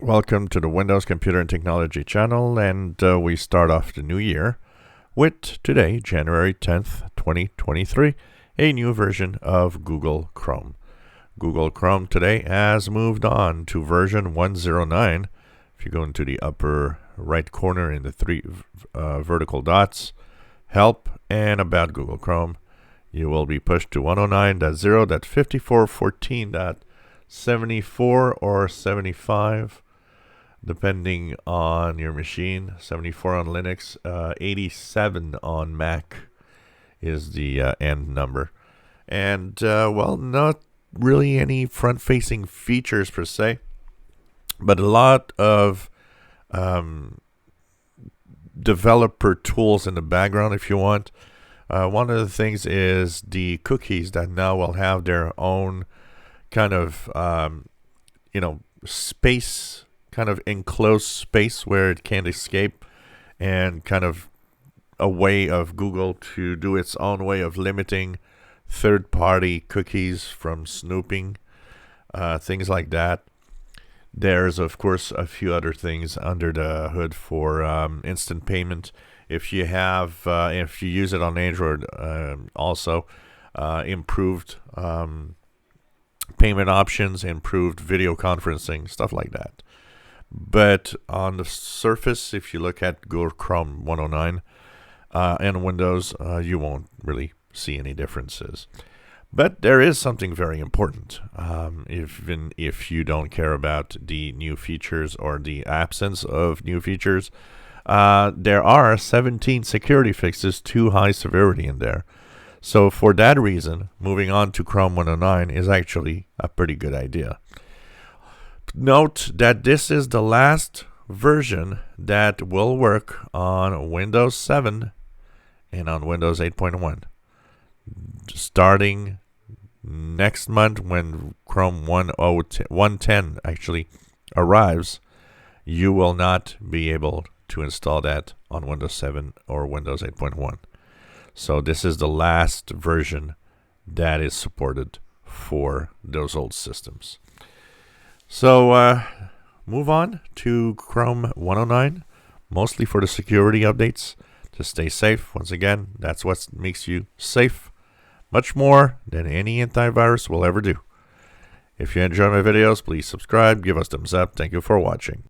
Welcome to the Windows Computer and Technology channel, and we start off the new year with today, January 10th, 2023, a new version of Google Chrome. Google Chrome today has moved on to version 109. If you go into the upper right corner in the three vertical dots, Help and About Google Chrome, you will be pushed to 109.0.5414.74 or 75, depending on your machine. 74 on Linux, 87 on Mac is the end number. And, not really any front-facing features per se, but a lot of developer tools in the background if you want. One of the things is the cookies that now will have their own kind of, space, kind of enclosed space where it can't escape, and kind of a way of Google to do its own way of limiting third-party cookies from snooping, things like that. There's, of course, a few other things under the hood for instant payment. If you use it on Android, also improved payment options, improved video conferencing, stuff like that. But on the surface, if you look at Google Chrome 109 and Windows, you won't really see any differences. But there is something very important, even if you don't care about the new features or the absence of new features. There are 17 security fixes to high severity in there. So for that reason, moving on to Chrome 109 is actually a pretty good idea. Note that this is the last version that will work on Windows 7 and on Windows 8.1. Starting next month, when Chrome 110 actually arrives, you will not be able to install that on Windows 7 or Windows 8.1. So this is the last version that is supported for those old systems. So move on to Chrome 109, mostly for the security updates, to stay safe. Once again, that's what makes you safe, much more than any antivirus will ever do. If you enjoy my videos, please subscribe, give us thumbs up. Thank you for watching.